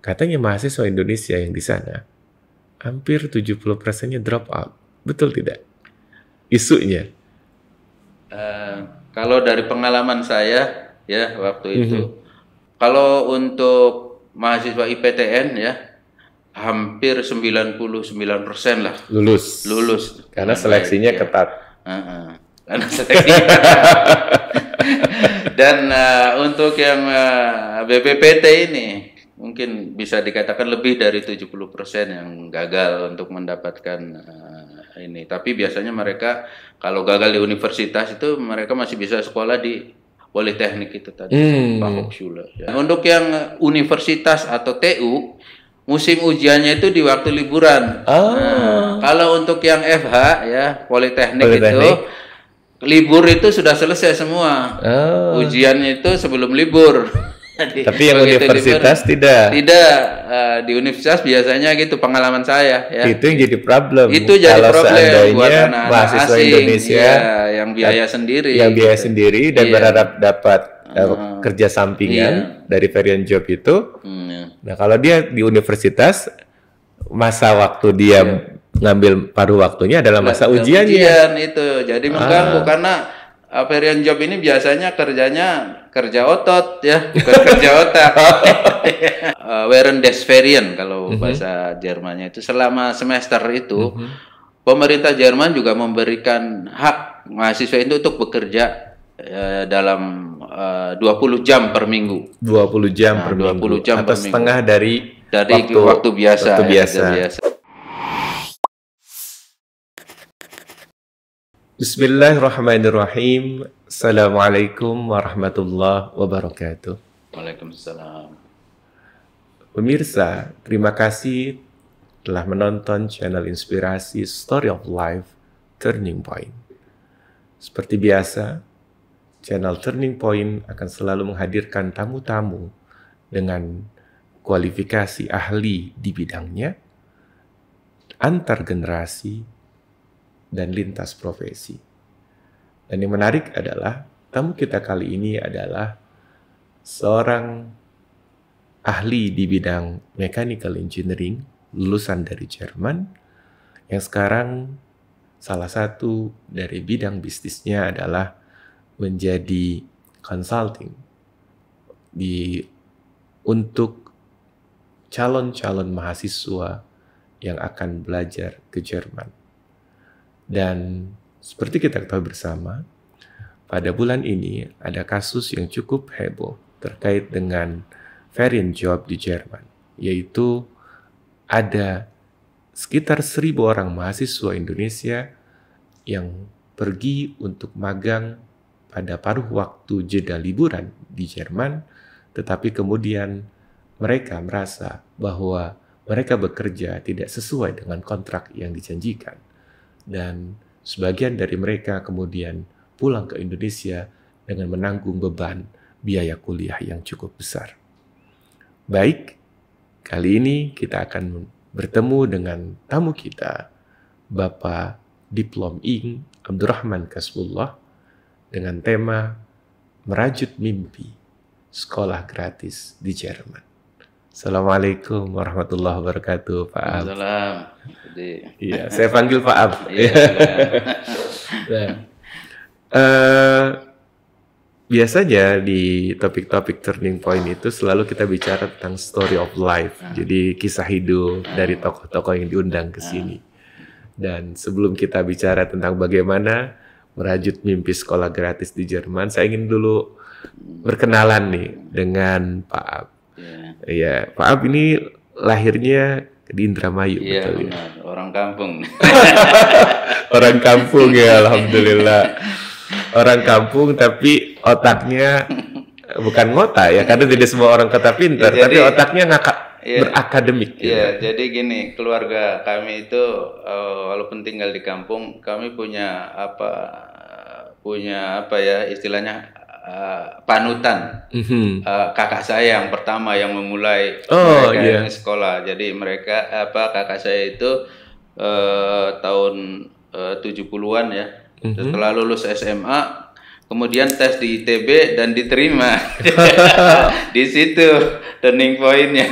katanya mahasiswa Indonesia yang di sana hampir 70%-nya drop out. Betul tidak? Isunya. Kalau dari pengalaman saya ya waktu itu, kalau untuk mahasiswa IPTN ya hampir 99% lah Lulus. Karena seleksinya ketat. Karena seleksinya dan untuk yang BPPT ini mungkin bisa dikatakan lebih dari 70% yang gagal untuk mendapatkan ini. Tapi biasanya mereka kalau gagal di universitas itu mereka masih bisa sekolah di Politeknik itu tadi, Pak Hochschule. Ya. Untuk yang universitas atau TU, musim ujiannya itu di waktu liburan. Nah, kalau untuk yang FH ya Politeknik itu libur itu sudah selesai semua. Ujiannya itu sebelum libur. Tapi yang universitas tidak. Di universitas biasanya gitu pengalaman saya ya. Itu yang jadi problem. Itu jadi kalau problem buat anak-anak mahasiswa asing, Indonesia yang biaya sendiri. Yang biaya sendiri dan berharap dapat kerja sampingan dari varian job itu. Nah, kalau dia di universitas masa waktu dia ngambil paruh waktunya adalah masa ujiannya. Ujian itu. Jadi mengganggu karena varian job ini biasanya kerja otot ya, bukan kerja otak. Während des Ferien kalau bahasa Jermannya itu selama semester itu pemerintah Jerman juga memberikan hak mahasiswa itu untuk bekerja dalam 20 jam per minggu. 20 jam per minggu. 20 jam atau setengah dari waktu biasa. Bismillahirrahmanirrahim. Assalamualaikum warahmatullahi wabarakatuh. Waalaikumsalam. Pemirsa, terima kasih telah menonton channel inspirasi Story of Life Turning Point. Seperti biasa, channel Turning Point akan selalu menghadirkan tamu-tamu dengan kualifikasi ahli di bidangnya, antar generasi, dan lintas profesi. Dan yang menarik adalah tamu kita kali ini adalah seorang ahli di bidang mechanical engineering lulusan dari Jerman yang sekarang salah satu dari bidang bisnisnya adalah menjadi consulting untuk calon-calon mahasiswa yang akan belajar ke Jerman. Dan seperti kita ketahui bersama, pada bulan ini ada kasus yang cukup heboh terkait dengan variant job di Jerman, yaitu ada sekitar 1.000 orang mahasiswa Indonesia yang pergi untuk magang pada paruh waktu jeda liburan di Jerman, tetapi kemudian mereka merasa bahwa mereka bekerja tidak sesuai dengan kontrak yang dijanjikan. Dan sebagian dari mereka kemudian pulang ke Indonesia dengan menanggung beban biaya kuliah yang cukup besar. Baik, kali ini kita akan bertemu dengan tamu kita, Bapak Diplom Ing Abdurrahman Kasbullah, dengan tema Merajut Mimpi, Sekolah Gratis di Jerman. Assalamualaikum warahmatullahi wabarakatuh, Pak Ab. Iya, saya panggil Pak Ab. Biasanya di topik-topik Turning Point itu selalu kita bicara tentang story of life. Jadi kisah hidup dari tokoh-tokoh yang diundang ke sini. Dan sebelum kita bicara tentang bagaimana merajut mimpi sekolah gratis di Jerman, saya ingin dulu berkenalan nih dengan Pak Ab. Iya, Pak Ab ini lahirnya di Indramayu, betul ya? Orang kampung. Orang kampung ya, alhamdulillah. Orang kampung tapi otaknya bukan ngotak ya, karena tidak semua orang kota pintar, tapi otaknya berakademik. Iya, jadi gini, keluarga kami itu walaupun tinggal di kampung, kami punya apa ya istilahnya panutan. Kakak saya yang pertama yang memulai sekolah. Jadi kakak saya itu tahun 70-an ya. Setelah lulus SMA kemudian tes di ITB dan diterima. Di situ turning point-nya.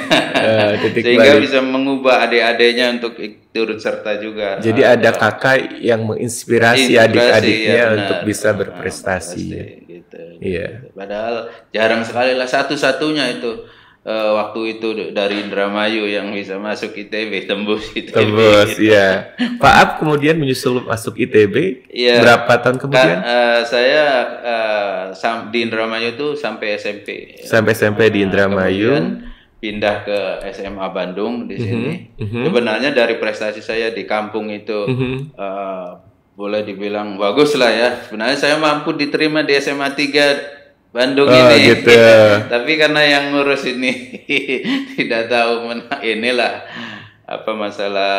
Sehingga bisa mengubah adik-adiknya untuk turut serta juga. Jadi ada kakak yang menginspirasi adik-adiknya ya, untuk bisa berprestasi. Gitu. Iya. Padahal jarang sekali lah, satu-satunya itu waktu itu dari Indramayu yang bisa masuk ITB, tembus ITB. Tembus, iya. Pak Ab kemudian menyusul masuk ITB ya, berapa tahun kemudian? Saya di Indramayu itu sampai SMP. Sampai SMP di Indramayu. Kemudian pindah ke SMA Bandung di sini. Sebenarnya dari prestasi saya di kampung itu boleh dibilang bagus lah ya. Sebenarnya saya mampu diterima di SMA 3 Bandung ini, gitu. Tapi karena yang ngurus ini tidak tahu inilah apa masalah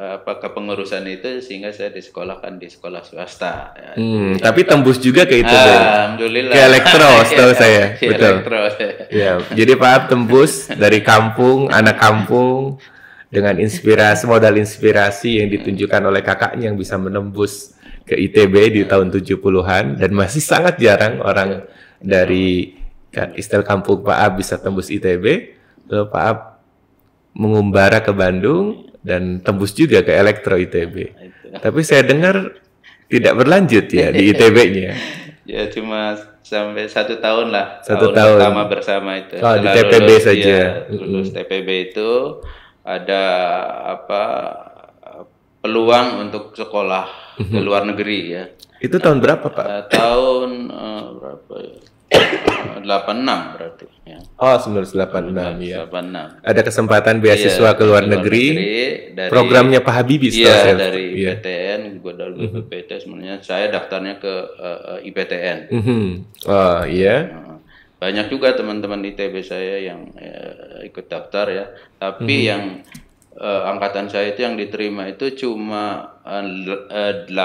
apa kepengurusan itu, sehingga saya disekolahkan di sekolah swasta. Ya. Tapi tembus juga ke itu, alhamdulillah. Ke elektro, setahu saya, betul. Elektro. Ya, jadi Pak Ab tembus dari kampung, anak kampung, dengan inspirasi, modal inspirasi yang ditunjukkan oleh kakaknya yang bisa menembus ke ITB di tahun 70-an, dan masih sangat jarang orang dari istilah kampung Pak Ab bisa tembus ITB. Lalu Pak Ab mengumbara ke Bandung dan tembus juga ke elektro ITB. Tapi saya dengar tidak berlanjut ya di ITB-nya. Ya cuma sampai 1 tahun lah. 1 tahun pertama bersama itu. Di TPB lulus, saja. Ya, lulus TPB itu ada apa peluang untuk sekolah ke luar negeri ya. Itu tahun berapa Pak? Tahun berapa ya? 86 berarti ya. Oh, 1986 ya. 86. Ada kesempatan beasiswa ke luar negeri. Dari, programnya Pak Habibie iya, dari IPTN, juga dari BPPT sebenarnya. Saya daftarnya ke IPTN. Oh, iya. Banyak juga teman-teman ITB saya yang ikut daftar ya. Tapi yang angkatan saya itu yang diterima itu cuma 5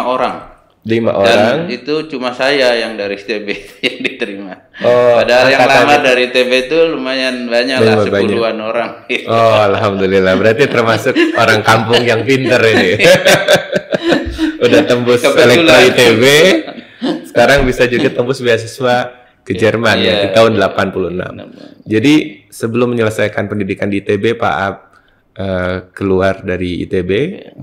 orang. 5 orang. Dan itu cuma saya yang dari ITB yang diterima. Padahal yang lama dari ITB itu lumayan banyak lah, 10-an orang. Oh, alhamdulillah. Berarti termasuk orang kampung yang pinter ini. Udah tembus elektro ITB. Sekarang bisa juga tembus beasiswa ke Jerman ya di tahun 86. Jadi sebelum menyelesaikan pendidikan di ITB, Pak Ab keluar dari ITB.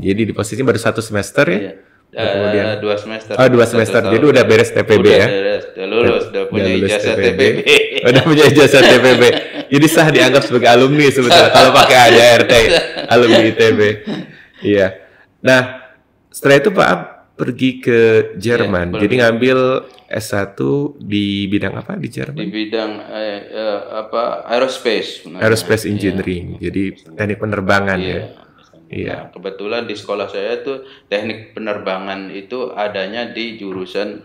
Jadi di posisinya baru 1 semester ya. Kemudian 2 semester. Oh, 2 semester. Jadi udah beres TPB ya. Udah lulus, udah punya ijazah TPB. Udah punya ijazah TPB. Jadi sah dianggap sebagai alumni sebetulnya kalau pakai ADRT, alumni ITB. Iya. Nah, setelah itu Pak Ab pergi ke Jerman. Jadi ngambil S1 di bidang apa di Jerman? Di bidang aerospace. Aerospace engineering. Jadi teknik penerbangan ya. Iya. Nah, kebetulan di sekolah saya tuh teknik penerbangan itu adanya di jurusan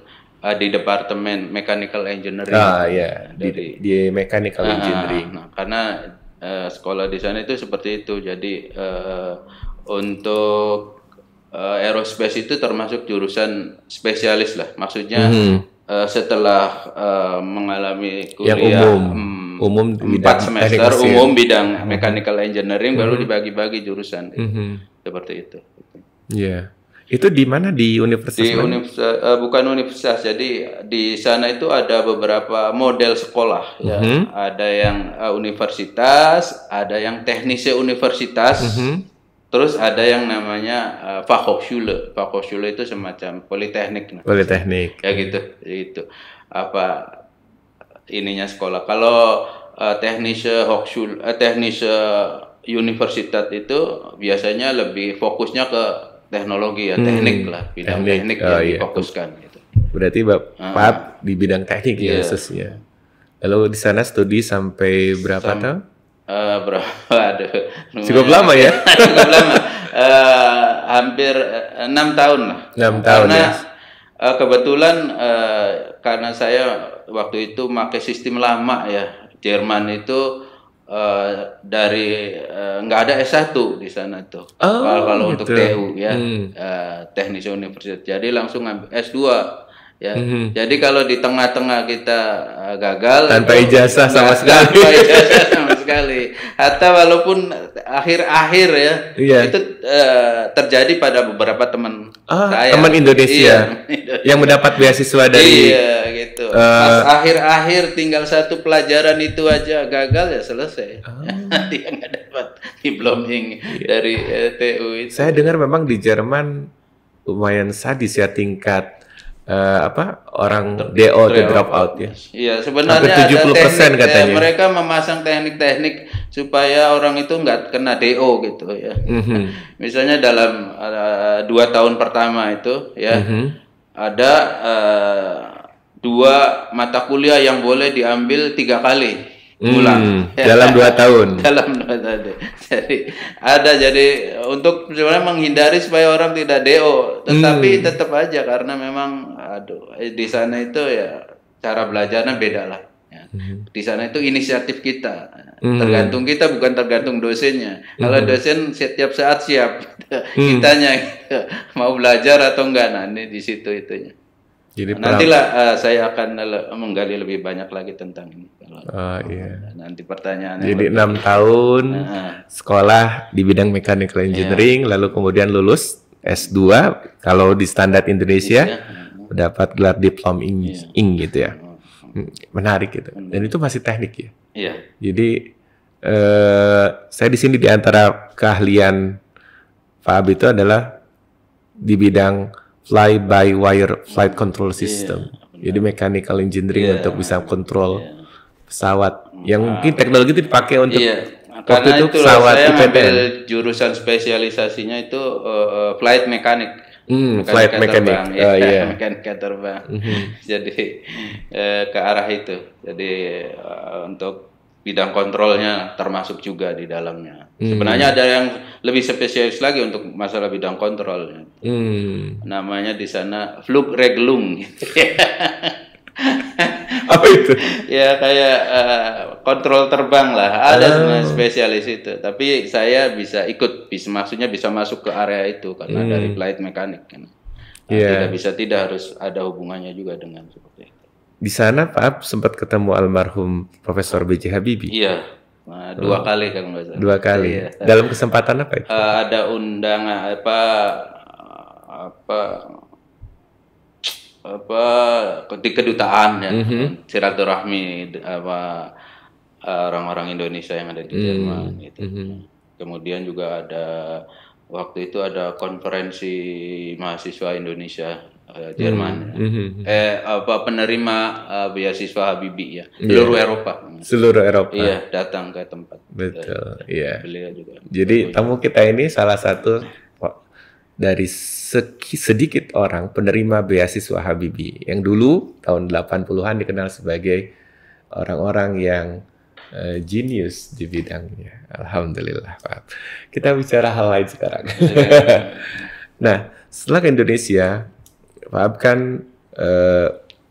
di departemen mechanical engineering. Iya. Di mechanical engineering. Nah, karena sekolah di sana itu seperti itu. Jadi untuk aerospace itu termasuk jurusan spesialis lah. Maksudnya setelah mengalami kuliah umum 4 semester umum bidang mechanical engineering baru dibagi-bagi jurusan seperti itu. Iya. Itu di mana, di universitas? Di bukan universitas. Jadi di sana itu ada beberapa model sekolah ya. Ada yang universitas, ada yang teknische universitas. Terus ada yang namanya Fachhochschule. Fachhochschule itu semacam politeknik. Politeknik. Ya gitu. Apa ininya sekolah. Kalau teknische Hochschule, teknische universitas itu biasanya lebih fokusnya ke teknologi ya, teknik lah, bidang teknik yang difokuskan gitu. Berarti Pak di bidang teknik ya khususnya. Lalu di sana studi sampai berapa tahun? Berapa? Aduh, cukup lama ya? Cukup lama. Hampir 6 tahun lah. 6 tahun karena, ya. Kebetulan karena saya waktu itu pakai sistem lama ya. Jerman itu dari nggak ada S1 di sana tuh. Kalau gitu. untuk TU ya, teknis universitas. Jadi langsung ambil S2 ya. Jadi kalau di tengah-tengah kita gagal tanpa ijazah sama sekali. Tanpa ijazah sama sekali. Hatta walaupun akhir-akhir ya, itu terjadi pada beberapa teman Saya, teman Indonesia yang mendapat beasiswa dari iya gitu. Pas akhir-akhir tinggal satu pelajaran itu aja gagal ya selesai. Dia nggak dapat diplomaing dari TU itu. Saya dengar memang di Jerman lumayan sadis ya tingkat orang DO atau drop out ya. Iya, sebenarnya Hampir 70% ada teknik, katanya. mereka memasang teknik-teknik supaya orang itu nggak kena DO gitu ya. Misalnya dalam 2 tahun pertama itu ya ada 2 mata kuliah yang boleh diambil 3 kali ulang dalam 2 tahun. dalam 2 tahun. Jadi untuk sebenarnya menghindari supaya orang tidak DO, tetapi tetap aja karena memang di sana itu ya cara belajarnya beda lah. Ya. Di sana itu inisiatif kita, tergantung kita bukan tergantung dosennya. Kalau dosen setiap saat siap, kitanya mau belajar atau enggak, nah ini di situ itunya. Jadi nantilah saya akan menggali lebih banyak lagi tentang ini. Iya. Nanti pertanyaannya. Jadi 6 tahun sekolah di bidang mechanical engineering, lalu kemudian lulus S2 kalau di standar Indonesia dapat gelar diplom ing gitu ya. Menarik gitu. Dan itu masih teknik ya. Iya. Jadi saya di sini di antara keahlian Pak Abi itu adalah di bidang fly by wire flight control system. Jadi mechanical engineering untuk bisa kontrol pesawat yang mungkin teknologi itu dipakai untuk waktu itu pesawat saya IPTN. ngambil jurusan spesialisasinya itu flight mechanic. Flight mechanic. Mekanika terbang. Jadi ke arah itu. Jadi untuk bidang kontrolnya termasuk juga di dalamnya. Sebenarnya ada yang lebih spesialis lagi untuk masalah bidang kontrolnya. Namanya di sana Flugregelung. Apa itu? Ya kayak kontrol terbang lah. Ada sebenarnya spesialis itu. Tapi saya bisa ikut, maksudnya bisa masuk ke area itu karena dari flight mechanic. Kan. Tidak harus ada hubungannya juga dengan seperti itu. Di sana Pak sempat ketemu almarhum Profesor B.J. Habibie. Iya, 2 kali kan Mas. 2 kali. Iya. Dalam kesempatan apa itu? Ada undangan di kedutaan ya, silaturahmi orang-orang Indonesia yang ada di Jerman gitu. Kemudian juga ada waktu itu ada konferensi mahasiswa Indonesia Jerman, penerima beasiswa Habibie ya, seluruh Eropa. Iya, datang ke tempat. Betul, iya. Beliau juga. Jadi tamu kita ini salah satu dari sedikit orang penerima beasiswa Habibie yang dulu tahun 80-an dikenal sebagai orang-orang yang genius di bidangnya. Alhamdulillah, Pak. Kita bicara hal lain sekarang. Nah, setelah ke Indonesia, Pak kan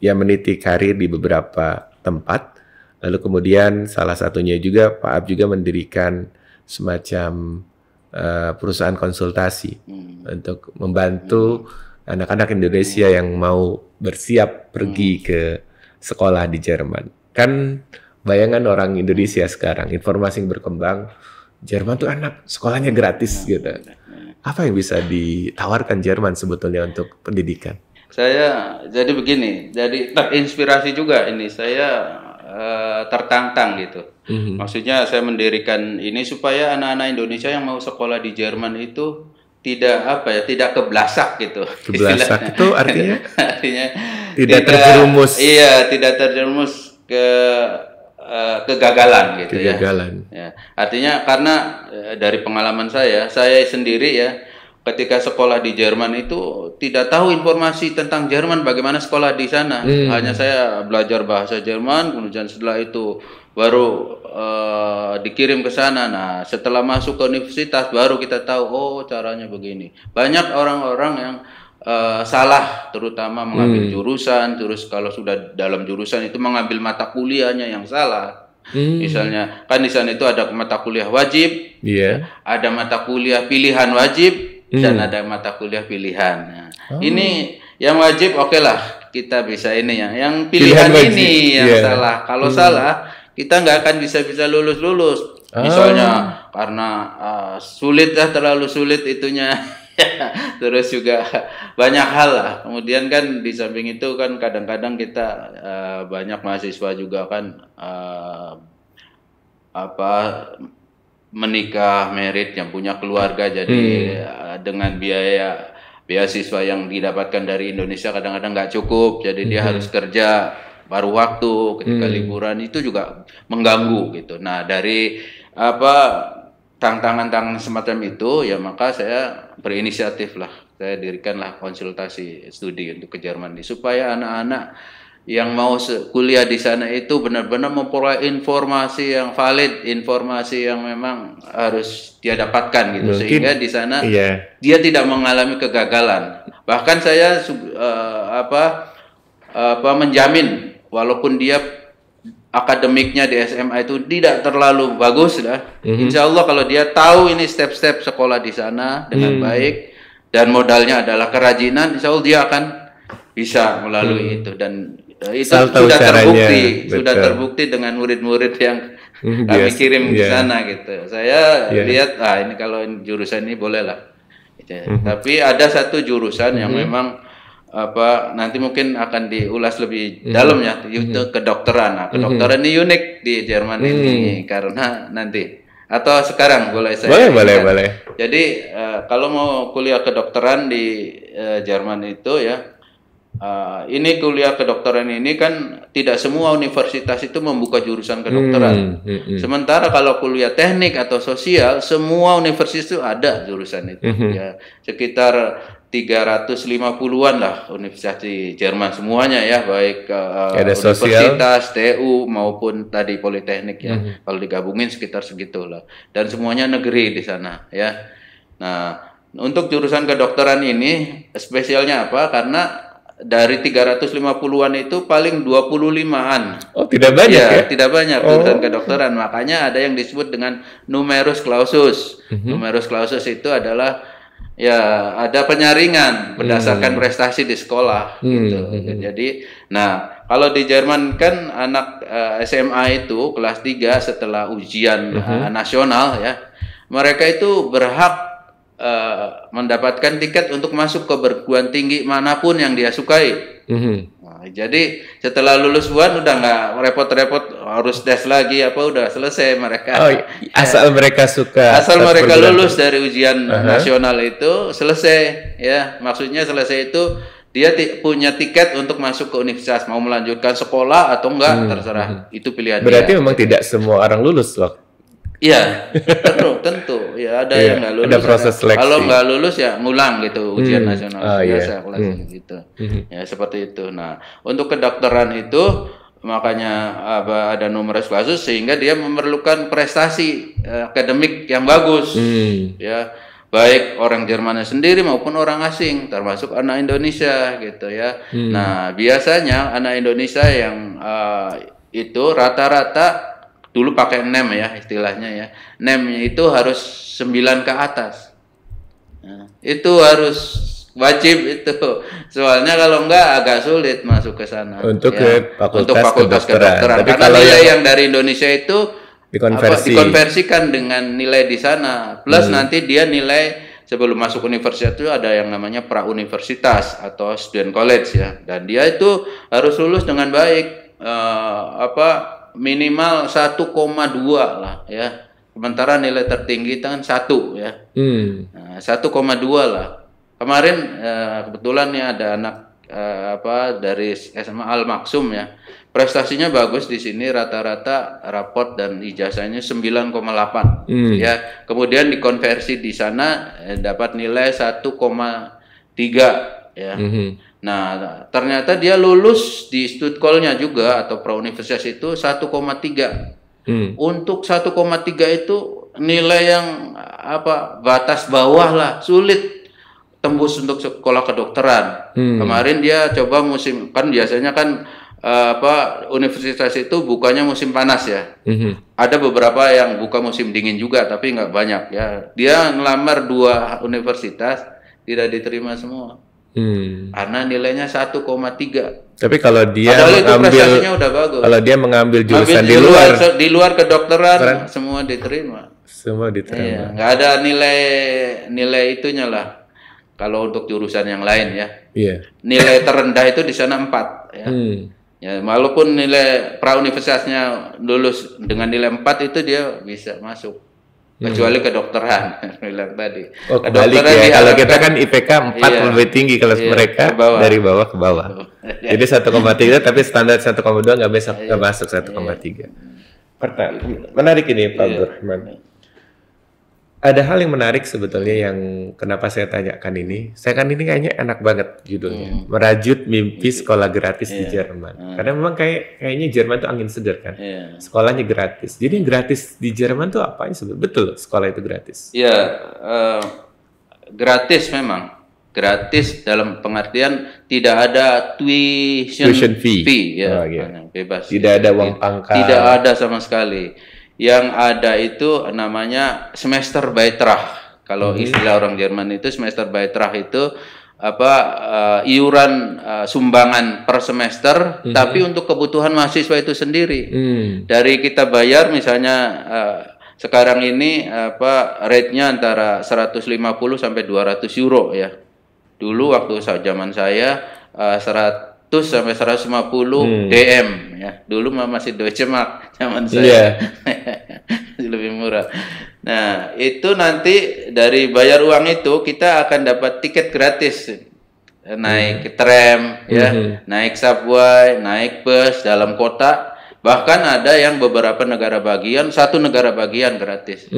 ya meniti karir di beberapa tempat, lalu kemudian salah satunya juga Pak Ab juga mendirikan semacam perusahaan konsultasi untuk membantu anak-anak Indonesia yang mau bersiap pergi ke sekolah di Jerman. Kan bayangan orang Indonesia sekarang, informasi yang berkembang, Jerman tuh anak sekolahnya gratis gitu. Apa yang bisa ditawarkan Jerman sebetulnya untuk pendidikan? Saya jadi begini, jadi terinspirasi juga ini, saya tertantang gitu. Maksudnya saya mendirikan ini supaya anak-anak Indonesia yang mau sekolah di Jerman itu tidak tidak keblasak gitu. Keblasak itu artinya? Artinya tidak terjerumus. Iya, tidak terjerumus ke kegagalan gitu ya. Artinya karena dari pengalaman saya sendiri ya, ketika sekolah di Jerman itu tidak tahu informasi tentang Jerman, bagaimana sekolah di sana. Hanya saya belajar bahasa Jerman, kemudian setelah itu baru dikirim ke sana. Nah, setelah masuk ke universitas baru kita tahu, oh caranya begini. Banyak orang-orang yang salah, terutama mengambil jurusan, terus kalau sudah dalam jurusan itu mengambil mata kuliahnya yang salah. Misalnya kan di sana itu ada mata kuliah wajib, ada mata kuliah pilihan wajib, dan ada mata kuliah pilihan. Nah, ini yang wajib oke lah, kita bisa ini ya. Yang pilihan ini yang salah. Kalau salah, kita nggak akan bisa lulus. Misalnya karena sulit terlalu sulit itunya. Terus juga banyak hal lah. Kemudian kan di samping itu kan kadang-kadang kita banyak mahasiswa juga kan menikah, merit, yang punya keluarga, jadi dengan biaya beasiswa yang didapatkan dari Indonesia kadang-kadang nggak cukup, jadi dia harus kerja paruh waktu ketika liburan, itu juga mengganggu gitu. Nah, dari tantangan-tantangan semacam itu ya, maka saya berinisiatif lah, saya dirikanlah konsultasi studi untuk ke Jerman supaya anak-anak yang mau kuliah di sana itu benar-benar memperoleh informasi yang valid, informasi yang memang harus dia dapatkan gitu. Mungkin, sehingga di sana dia tidak mengalami kegagalan. Bahkan saya menjamin walaupun dia akademiknya di SMA itu tidak terlalu bagus lah, insya Allah kalau dia tahu ini step-step sekolah di sana dengan baik dan modalnya adalah kerajinan, insya Allah dia akan bisa melalui itu. Dan itu sudah terbukti dengan murid-murid yang kami kirim di sana gitu. Saya lihat ini kalau jurusan ini boleh lah. Tapi ada satu jurusan yang memang nanti mungkin akan diulas lebih dalam ya, itu kedokteran. Nah, kedokteran ini unik di Jerman ini karena nanti atau sekarang boleh saya boleh. Jadi kalau mau kuliah kedokteran di Jerman itu ya, ini kuliah kedokteran ini kan tidak semua universitas itu membuka jurusan kedokteran. Sementara kalau kuliah teknik atau sosial, semua universitas itu ada jurusan itu. Ya, sekitar 350-an lah universitas di Jerman semuanya ya, baik universitas, TU maupun tadi politeknik ya. Kalau digabungin sekitar segitulah. Dan semuanya negeri di sana ya. Nah, untuk jurusan kedokteran ini spesialnya apa? Karena dari 350-an itu paling 25-an. Oh, tidak banyak ya? Tidak banyak jurusan kedokteran. Makanya ada yang disebut dengan numerus clausus. Numerus clausus itu adalah ya ada penyaringan berdasarkan prestasi di sekolah gitu. Jadi, nah, kalau di Jerman kan anak SMA itu kelas 3 setelah ujian nasional ya, mereka itu berhak mendapatkan tiket untuk masuk ke perguruan tinggi manapun yang dia sukai. Nah, jadi setelah lulus udah nggak repot-repot harus tes lagi udah selesai mereka. Asal mereka suka. Asal mereka lulus dari ujian nasional itu selesai ya. Maksudnya selesai itu dia punya tiket untuk masuk ke universitas, mau melanjutkan sekolah atau enggak terserah, itu pilihan Berarti dia. Memang tidak semua orang lulus loh. Iya, tentu. Ya ada yang nggak lulus. Ada proses seleksi. Kalau nggak lulus ya ngulang gitu ujian nasional biasa kelas gitu. Ya seperti itu. Nah, untuk kedokteran itu makanya ada numerus clausus sehingga dia memerlukan prestasi akademik yang bagus. Ya, baik orang Jermannya sendiri maupun orang asing, termasuk anak Indonesia gitu ya. Nah, biasanya anak Indonesia yang itu rata-rata dulu pakai NEM ya istilahnya ya. NEM itu harus 9 ke atas. Nah, itu harus wajib itu. Soalnya kalau enggak agak sulit masuk ke sana. Untuk ya, fakultas kedokteran. Karena nilai yang dari Indonesia itu dikonversikan dengan nilai di sana. Plus nanti dia nilai sebelum masuk universitas itu ada yang namanya pra-universitas atau student college ya. Dan dia itu harus lulus dengan baik. Minimal 1,2 lah ya. Sementara nilai tertinggi kan 1 ya. Nah, 1,2 lah. Kemarin kebetulan nih ada anak dari SMA Al Maksum ya. Prestasinya bagus di sini, rata-rata raport dan ijazahnya 9,8 ya. Kemudian dikonversi di sana dapat nilai 1,3 ya. Nah, ternyata dia lulus di Stuttgart-nya juga atau pra-universitas itu 1,3. Untuk 1,3 itu nilai yang batas bawah lah, sulit tembus untuk sekolah kedokteran. Kemarin dia coba musim, kan biasanya kan universitas itu bukanya musim panas ya. Ada beberapa yang buka musim dingin juga, tapi nggak banyak ya. Dia ngelamar 2 universitas, tidak diterima semua. Karena nilainya 1,3. Tapi kalau dia prestasinya udah bagus. Kalau dia mengambil jurusan di luar kedokteran semua diterima. Semua diterima. Iya, nggak ada nilai itunya lah. kalau untuk jurusan yang lain ya. Iya. Nilai terendah itu di sana 4 ya. Ya, walaupun nilai pra-universitasnya lulus dengan nilai 4 itu dia bisa masuk. Kecuali kedokteran, bilang tadi. Oh, kebalik ya. Kalau kita kan IPK 4 lebih tinggi, kalau mereka dari bawah ke bawah. Jadi 1,3 tapi standar 1,2 nggak masuk 1,3. Menarik ini Pak Abdurrahman. Ada hal yang menarik sebetulnya yang kenapa saya tanyakan ini. Saya kan ini kayaknya enak banget judulnya. Merajut mimpi sekolah gratis di Jerman. Karena memang kayaknya Jerman tuh angin segar kan. Sekolahnya gratis. Jadi yang gratis di Jerman tuh apa sebetulnya? Betul sekolah itu gratis? Iya, gratis memang. Gratis dalam pengertian tidak ada tuition fee ya. Bebas. Tidak ada uang pangkal. Tidak ada sama sekali. Yang ada itu namanya semester Beitrag. Kalau istilah orang Jerman itu semester Beitrag itu iuran sumbangan per semester, tapi untuk kebutuhan mahasiswa itu sendiri. Dari kita bayar misalnya sekarang ini rate-nya antara 150 sampai 200 euro ya. Dulu waktu zaman saya 100 sampai 150 DM ya. Dulu masih Deutsche Mark zaman saya. Lebih murah. Nah, itu nanti dari bayar uang itu kita akan dapat tiket gratis. Naik tram ya, naik subway, naik bus dalam kota. Bahkan ada yang beberapa negara bagian, satu negara bagian gratis.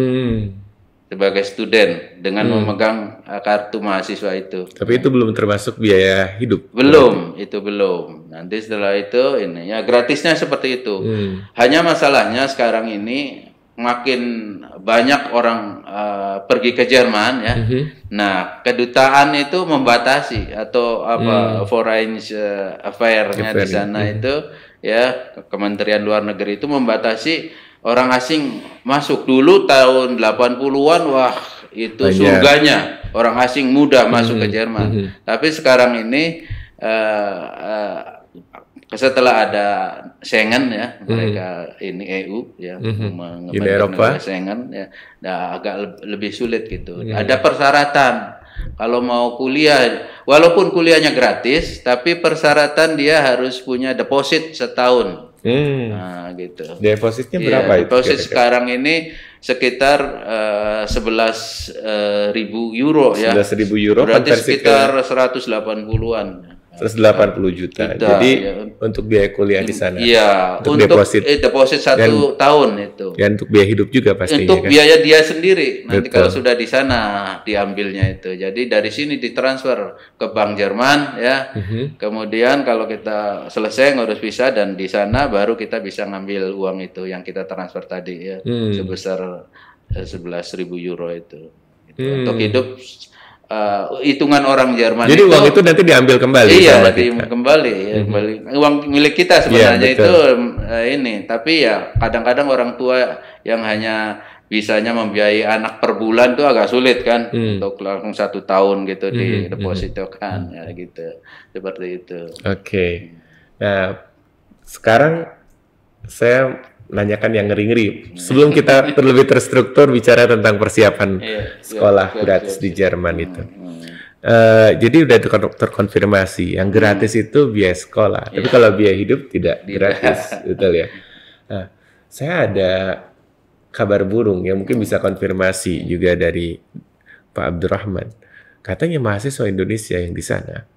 Sebagai student dengan memegang kartu mahasiswa itu. Tapi itu belum termasuk biaya hidup. Belum, itu belum. Nanti setelah itu ini ya gratisnya seperti itu. Hanya masalahnya sekarang ini makin banyak orang pergi ke Jerman ya. Nah, kedutaan itu membatasi atau foreign affair-nya di sana itu ya, Kementerian Luar Negeri itu membatasi orang asing masuk. Dulu tahun 80-an wah itu surganya orang asing mudah masuk ke Jerman. Tapi sekarang ini setelah ada Schengen ya, mereka ini EU ya, Eropa Schengen ya, agak lebih sulit gitu. Ada persyaratan kalau mau kuliah, walaupun kuliahnya gratis, tapi persyaratan dia harus punya deposit setahun. Nah, gitu. Depositnya berapa itu? Deposit sekarang ini sekitar 11.000 euro ya. 11.000 euro berarti sekitar 180-an. 180 juta. Jadi ya, untuk biaya kuliah di sana. Iya, untuk deposit 1 tahun itu. Dan untuk biaya hidup juga pastinya. Untuk biaya dia sendiri. Nanti kalau sudah di sana diambilnya itu. Jadi dari sini ditransfer ke Bank Jerman ya. Kemudian kalau kita selesai ngurus visa dan di sana baru kita bisa ngambil uang itu yang kita transfer tadi ya. Sebesar 11.000 euro itu. Untuk hidup hitungan orang Jerman. Jadi uang itu nanti diambil kembali sama kita. Kembali ya, kembali. Uang milik kita sebenarnya itu ini, tapi ya kadang-kadang orang tua yang hanya bisanya membiayai anak per bulan tuh agak sulit kan untuk langsung 1 tahun gitu di depositokan ya gitu. Seperti itu. Oke. Nah, sekarang saya nanyakan yang ngeri-ngeri. Sebelum kita terlebih terstruktur bicara tentang persiapan sekolah gratis di Jerman itu. Jadi udah terkonfirmasi, yang gratis itu biaya sekolah. Tapi kalau biaya hidup tidak gratis, betul ya. Nah, saya ada kabar burung yang mungkin bisa konfirmasi juga dari Pak Abdurrahman. Katanya mahasiswa Indonesia yang di sana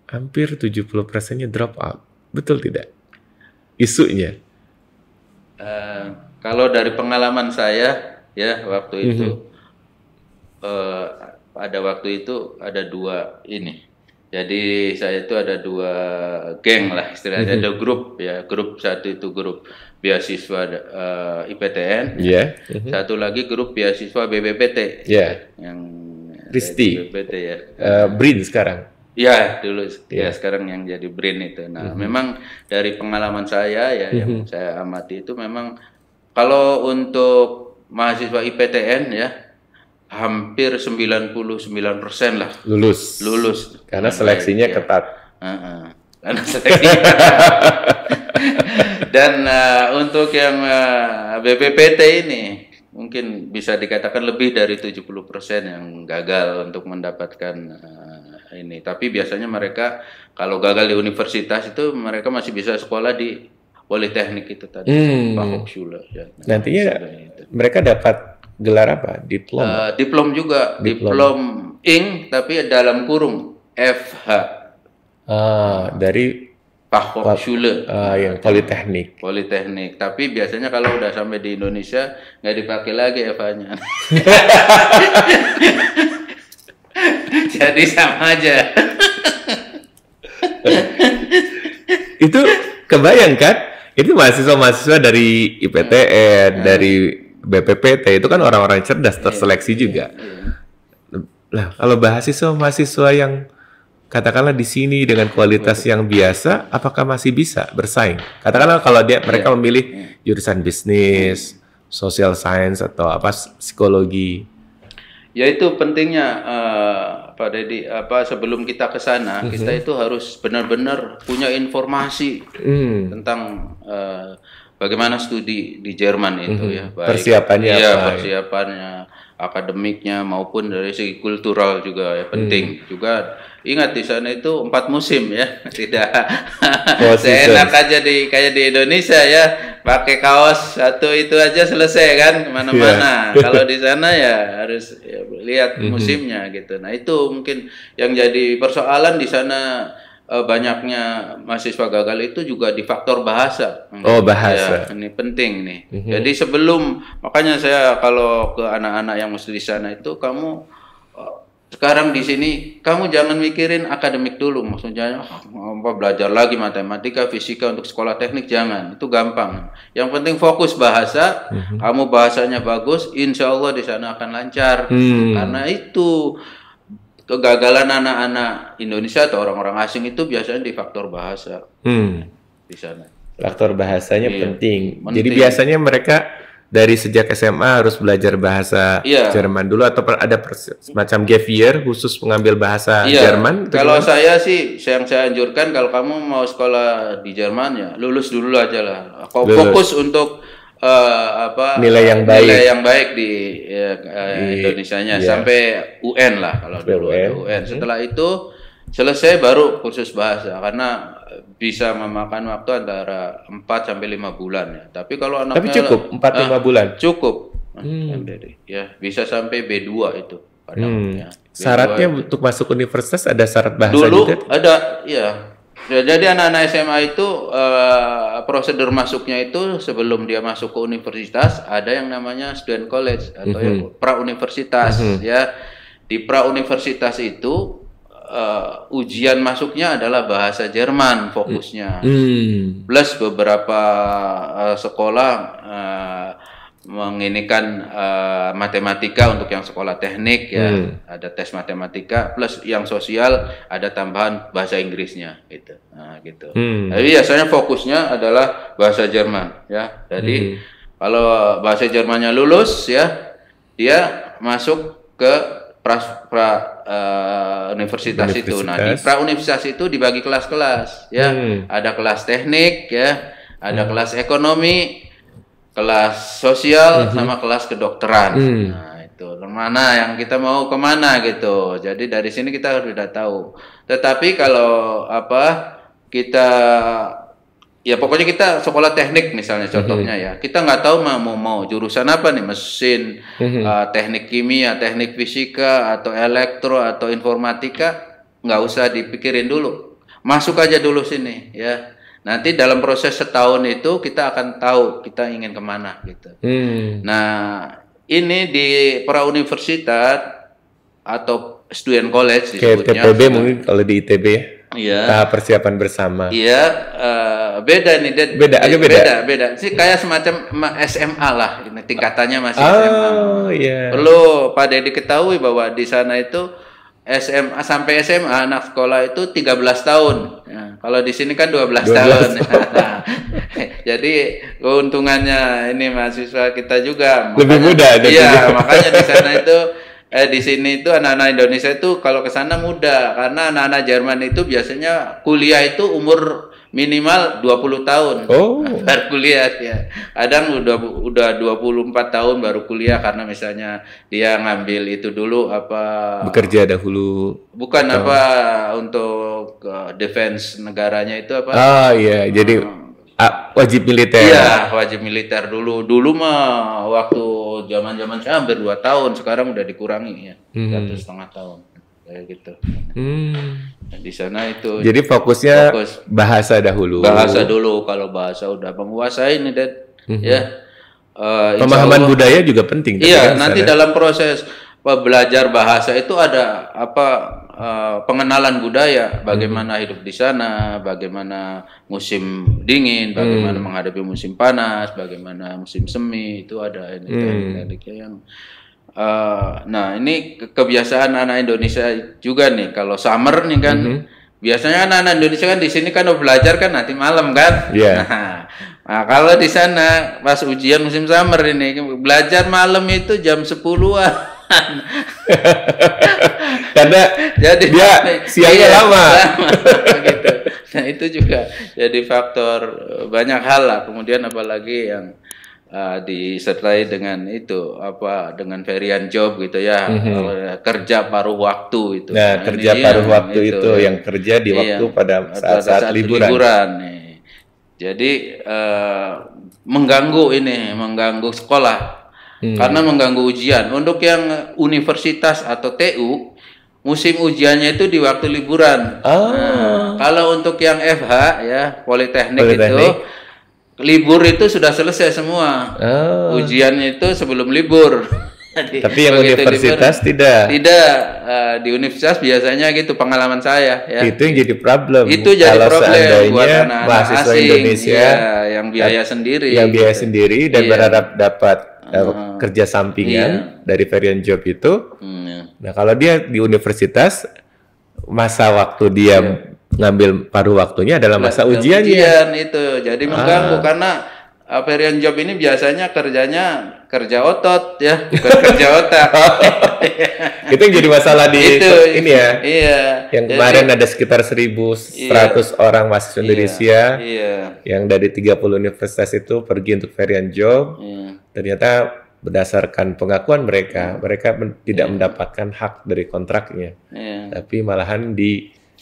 hampir 70%-nya drop out. Betul tidak? Isunya. Kalau dari pengalaman saya ya waktu itu pada waktu itu ada 2 ini. Jadi saya itu ada 2 geng lah istilahnya, ada grup ya. Grup satu itu grup beasiswa IPTN, satu lagi grup beasiswa BPPT, yang Risti, BPPT ya. BRIN sekarang. Ya dulu ya sekarang yang jadi BRIN itu. Nah memang dari pengalaman saya ya yang saya amati itu memang kalau untuk mahasiswa IPTN ya hampir 99% lah lulus karena seleksinya ketat. Karena seleksinya dan untuk yang BPPT ini mungkin bisa dikatakan lebih dari 70% yang gagal untuk mendapatkan ini. Tapi biasanya mereka kalau gagal di universitas itu mereka masih bisa sekolah di Politeknik itu tadi, Pak Hochschule. Ya. Nantinya mereka dapat gelar apa? Diplom? Diplom juga, diplom Ing, tapi dalam kurung FH. Dari Pak Hochschule. yang Politeknik. Politeknik. Tapi biasanya kalau udah sampai di Indonesia nggak dipakai lagi FH-nya. Jadi sama aja. Itu kebayang kan? Itu mahasiswa-mahasiswa dari IPTN, dari BPPT, itu kan orang-orang cerdas, terseleksi juga. Nah, kalau mahasiswa yang katakanlah di sini dengan kualitas yang biasa, apakah masih bisa bersaing? Katakanlah kalau mereka memilih jurusan bisnis, social science atau psikologi. Ya itu pentingnya Pak Dedi, sebelum kita ke sana, kita itu harus benar-benar punya informasi tentang bagaimana studi di Jerman itu ya. Baik, persiapannya persiapannya, akademiknya maupun dari segi kultural juga ya penting. Juga ingat di sana itu 4 musim ya, tidak seenak aja kayak di Indonesia ya, pakai kaos satu itu aja selesai kan kemana-mana. Kalau di sana ya harus lihat musimnya gitu. Nah itu mungkin yang jadi persoalan di sana, banyaknya mahasiswa gagal itu juga di faktor bahasa. Bahasa. Ya, ini penting nih. Jadi makanya saya kalau ke anak-anak yang masih di sana itu, kamu sekarang di sini kamu jangan mikirin akademik dulu, maksudnya belajar lagi matematika, fisika untuk sekolah teknik, jangan, itu gampang. Yang penting fokus bahasa, kamu bahasanya bagus, insya Allah di sana akan lancar. Karena itu kegagalan anak-anak Indonesia atau orang-orang asing itu biasanya di faktor bahasa di sana. Faktor bahasanya penting. Jadi biasanya mereka dari sejak SMA harus belajar bahasa Jerman dulu, atau ada semacam gap year khusus mengambil bahasa Jerman? Kalau saya sih, yang saya anjurkan kalau kamu mau sekolah di Jerman ya lulus dulu aja lah. Fokus untuk nilai yang baik di Indonesianya sampai UN lah kalau dulu UN. Setelah itu selesai baru kursus bahasa, karena bisa memakan waktu antara 4 sampai 5 bulan ya. Tapi kalau anaknya cukup 4-5 bulan. Cukup. Ya, bisa sampai B2 itu kadang ya. Syaratnya untuk masuk universitas ada syarat bahasa dulu juga? Ada, ya. Jadi anak-anak SMA itu prosedur masuknya itu sebelum dia masuk ke universitas ada yang namanya student college atau pra-universitas ya. Di pra-universitas itu ujian masuknya adalah bahasa Jerman fokusnya, plus beberapa sekolah menginikan matematika untuk yang sekolah teknik ya, ada tes matematika, plus yang sosial ada tambahan bahasa Inggrisnya gitu. Nah gitu. Tapi biasanya fokusnya adalah bahasa Jerman ya. Jadi kalau bahasa Jermannya lulus ya, dia masuk ke universitas itu. Nah, di pra-universitas itu dibagi kelas-kelas ya. Ada kelas teknik ya, ada kelas ekonomi, kelas sosial, sama kelas kedokteran. Nah, itu mana yang kita mau kemana gitu. Jadi dari sini kita sudah tahu. Tetapi kalau kita ya pokoknya kita sekolah teknik misalnya contohnya ya, kita nggak tahu mau jurusan apa nih, mesin, teknik kimia, teknik fisika, atau elektro, atau informatika, nggak usah dipikirin dulu, masuk aja dulu sini ya. Nanti dalam proses setahun itu kita akan tahu kita ingin kemana gitu. Nah ini di pra-universitas atau student college disebutnya. Kayak TPB mungkin kalau di ITB ya. Iya. Tahap persiapan bersama. Iya, beda nih, agak beda. Sih kayak semacam SMA lah, ini tingkatannya masih SMA. Iya. Perlu Pak Dedi ketahui bahwa di sana itu SMA sampai SMA anak sekolah itu 13 tahun. Nah, kalau di sini kan 12 tahun. Nah, jadi keuntungannya ini mahasiswa kita juga lebih muda. Iya, makanya di sana itu di sini itu anak-anak Indonesia itu kalau ke sana muda, karena anak-anak Jerman itu biasanya kuliah itu umur minimal 20 tahun Oh. baru kuliah ya. Kadang udah 24 tahun baru kuliah karena misalnya dia ngambil itu dulu apa Bekerja dahulu. bukan apa untuk defense negaranya itu apa? Ah iya, jadi wajib militer. Iya, wajib militer dulu. Dulu mah waktu zaman-zaman saya hampir 2 tahun, sekarang udah dikurangi ya. 1,5 tahun. Kayak gitu. Nah, di sana itu Jadi fokusnya fokus bahasa dahulu. bahasa dulu. Kalau bahasa udah menguasai nih, Dad. Ya. Insya Pemahaman Allah- budaya juga penting. tapi Iya, kan nanti sana- dalam proses belajar bahasa itu ada apa pengenalan budaya, bagaimana hidup di sana, bagaimana musim dingin, bagaimana menghadapi musim panas, bagaimana musim semi, itu ada ini teknik-tekniknya yang nah ini kebiasaan anak Indonesia juga nih, kalau summer nih kan biasanya anak-anak Indonesia kan di sini kan belajar kan nanti malam kan. Iya. Nah, kalau di sana pas ujian musim summer ini belajar malam itu jam 10-an. Karena Jadi dia siangnya iya, lama. gitu. Nah, itu juga jadi faktor banyak hal lah. Kemudian apalagi yang disertai dengan itu apa dengan varian job gitu ya, kerja paruh waktu itu. Nah, kerja ini paruh yang waktu itu yang kerja di waktu pada saat liburan. nih. Jadi mengganggu sekolah. Karena mengganggu ujian. Untuk yang universitas atau TU, musim ujiannya itu di waktu liburan. Nah, kalau untuk yang FH ya, Politeknik itu libur itu sudah selesai semua. Ujiannya itu sebelum libur. Jadi, Tapi yang begitu universitas libur, tidak. Tidak, di universitas biasanya gitu pengalaman saya ya. Itu yang jadi problem. Itu jadi Kalau problem buat seandainya anak-anak mahasiswa asing, Indonesia iya, yang biaya sendiri. yang biaya gitu. sendiri dan Iya. berharap dapat kerja sampingan dari varian job itu. Iya. Nah, kalau dia di universitas, masa waktu dia ngambil paruh waktunya adalah masa ujiannya. Ujian itu jadi mengganggu karena varian job ini biasanya kerjanya kerja otot ya, bukan kerja otak. Itu yang jadi masalah di ini ya. Iya. Yang kemarin ada sekitar 1.100 orang mahasiswa Indonesia Iya. yang dari 30 universitas itu pergi untuk varian job. Iya. Ternyata berdasarkan pengakuan mereka tidak mendapatkan hak dari kontraknya, Iya. tapi malahan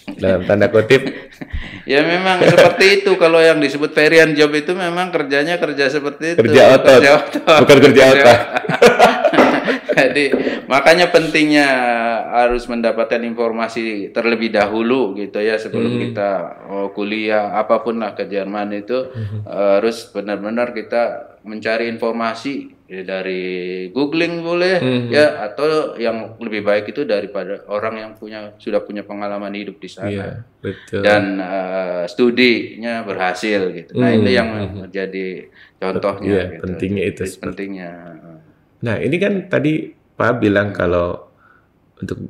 dalam tanda kutip Ya memang seperti itu. Kalau yang disebut varian job itu memang kerjanya kerja seperti itu. kerja otot, bukan kerja otak. Jadi makanya pentingnya harus mendapatkan informasi terlebih dahulu gitu ya sebelum kita kuliah apapun lah ke Jerman itu harus benar-benar kita mencari informasi dari googling boleh ya atau yang lebih baik itu daripada orang yang sudah punya pengalaman hidup di sana. Iya, betul. Dan studinya berhasil gitu. Nah itu yang menjadi contohnya. Iya, gitu. pentingnya itu. Pentingnya. Nah, ini kan tadi Pak bilang kalau untuk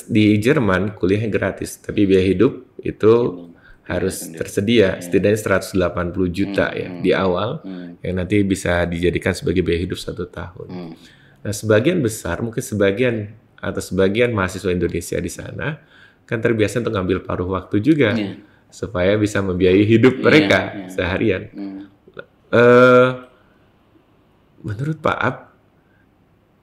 di Jerman kuliahnya gratis, tapi biaya hidup itu harus tersedia setidaknya 180 juta ya di awal yang nanti bisa dijadikan sebagai biaya hidup 1 tahun. Nah, sebagian besar mungkin sebagian mahasiswa Indonesia di sana kan terbiasa untuk ngambil paruh waktu juga supaya bisa membiayai hidup mereka seharian. Menurut Pak Ab,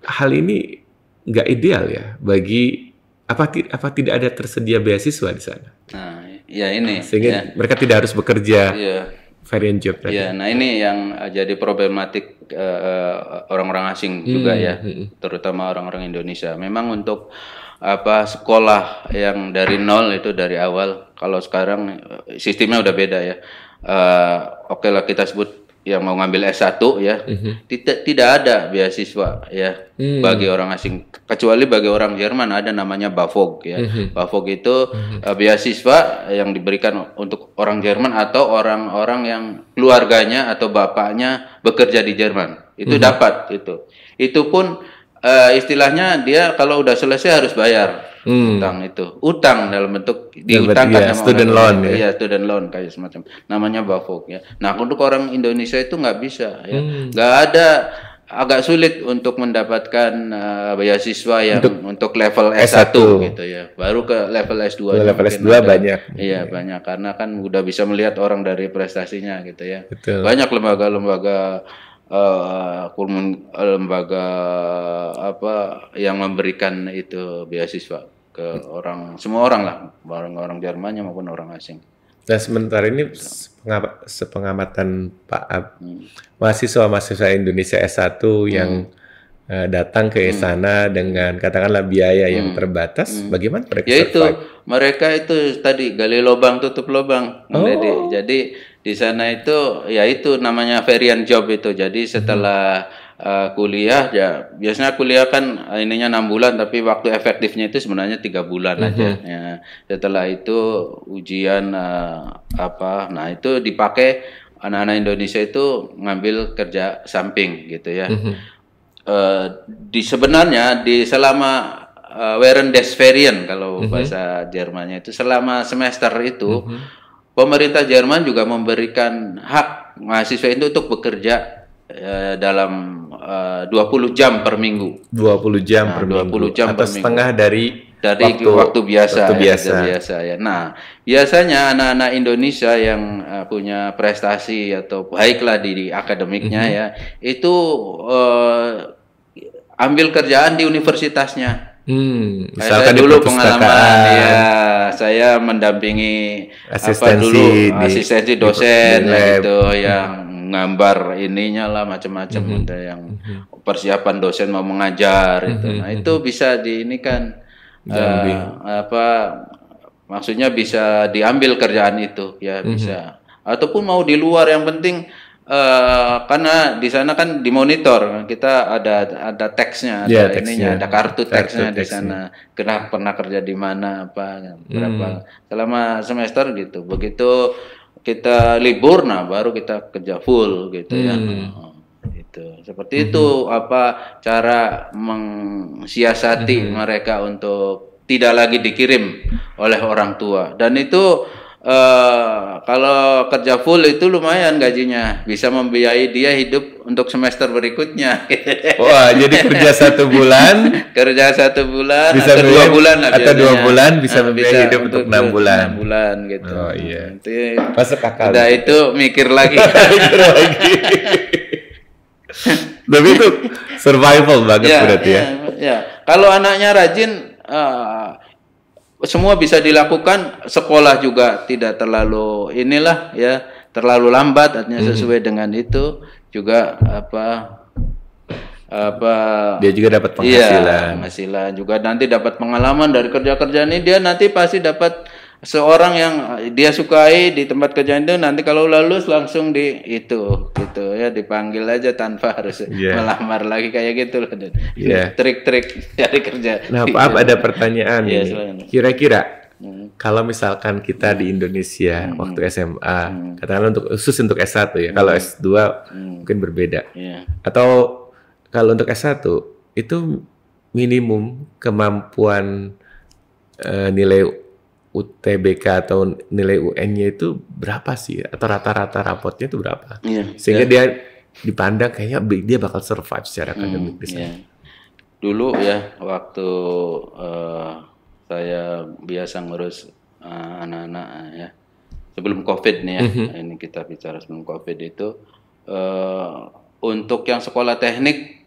hal ini nggak ideal ya bagi apa tidak ada tersedia beasiswa di sana? Nah, ya ini sehingga mereka tidak harus bekerja Iya. varian job tadi. Iya, nah ini yang jadi problematik orang-orang asing juga ya, terutama orang-orang Indonesia. Memang untuk sekolah yang dari nol itu dari awal. Kalau sekarang sistemnya udah beda ya. Oke lah kita sebut yang mau ngambil S1 ya, tidak ada beasiswa ya bagi orang asing, kecuali bagi orang Jerman ada namanya BAföG ya. BAföG itu beasiswa yang diberikan untuk orang Jerman atau orang-orang yang keluarganya atau bapaknya bekerja di Jerman. Itu dapat itu. Itu pun istilahnya dia kalau udah selesai harus bayar. Utang dalam bentuk diutangkan sama student loan ya. Iya, student loan kayak semacam namanya BAföG ya. Nah, untuk orang Indonesia itu nggak bisa ya. agak sulit untuk mendapatkan beasiswa yang untuk level S1 gitu ya. Baru ke level S2. Level S2 banyak. Iya, banyak karena kan udah bisa melihat orang dari prestasinya gitu ya. Betul. Banyak lembaga-lembaga lembaga apa yang memberikan itu beasiswa ke semua orang lah, orang Jermannya maupun orang asing. Nah, sementara ini sepengamatan Pak mahasiswa-mahasiswa Indonesia S1 yang datang ke sana dengan katakanlah biaya yang terbatas, bagaimana mereka survive? Mereka itu tadi gali lubang tutup lubang. Jadi di sana itu ya itu namanya varian job itu. Jadi setelah kuliah ya biasanya kuliah kan ininya 6 bulan tapi waktu efektifnya itu sebenarnya 3 bulan aja ya. Setelah itu ujian nah itu dipakai anak-anak Indonesia itu ngambil kerja samping gitu ya. Sebenarnya selama Währendesferien kalau bahasa Jermannya itu selama semester itu pemerintah Jerman juga memberikan hak mahasiswa itu untuk bekerja dalam 20 jam per minggu. 20 jam per minggu. 20 jam atau per minggu. Setengah dari waktu biasa ya. Nah, biasanya anak-anak Indonesia yang punya prestasi atau baiklah di akademiknya ya, itu ambil kerjaan di universitasnya. Saya dulu pengalaman ya, saya mendampingi asistensi dosen gitu yang nggambar ininya lah macam-macam ada yang persiapan dosen mau mengajar itu. Nah, itu bisa diinikan maksudnya bisa diambil kerjaan itu ya bisa. Ataupun mau di luar yang penting karena di sana kan dimonitor kita ada teksnya, ada ininya, ada kartu teksnya di sana. Kenapa pernah kerja di mana berapa selama semester gitu. Begitu kita libur baru kita kerja full gitu ya. Gitu. Seperti itu cara mensiasati mereka untuk tidak lagi dikirim oleh orang tua. Dan itu kalau kerja full itu lumayan gajinya, bisa membiayai dia hidup untuk semester berikutnya. Wah, jadi kerja 1 bulan, bisa atau 2 bulan lah atau 2 bulan bisa membiayai hidup untuk 6 bulan. 6 bulan gitu. Oh iya. Nanti masuk akal. Udah itu mikir lagi. Tapi itu survival banget berarti ya. Ya. Kalau anaknya rajin semua bisa dilakukan, sekolah juga tidak terlalu terlalu lambat artinya sesuai dengan itu juga dia juga dapat penghasilan. Penghasilan juga nanti dapat pengalaman dari kerja-kerja ini, dia nanti pasti dapat seorang yang dia sukai di tempat kerja itu, nanti kalau lulus langsung gitu ya, dipanggil aja tanpa harus melamar lagi kayak gitu loh. Trik-trik dari kerja. Nah, ada pertanyaan ini. Kira-kira kalau misalkan kita di Indonesia waktu SMA, katakanlah khusus untuk S1 ya, kalau S2 mungkin berbeda. Atau kalau untuk S1 itu minimum kemampuan nilai UTBK atau nilai UN-nya itu berapa sih? Atau rata-rata rapotnya itu berapa? Sehingga dia dipandang kayaknya dia bakal survive secara akademik di sana. Dulu ya, waktu saya biasa ngurus anak-anak ya, sebelum COVID nih ya, ini kita bicara sebelum COVID itu, untuk yang sekolah teknik,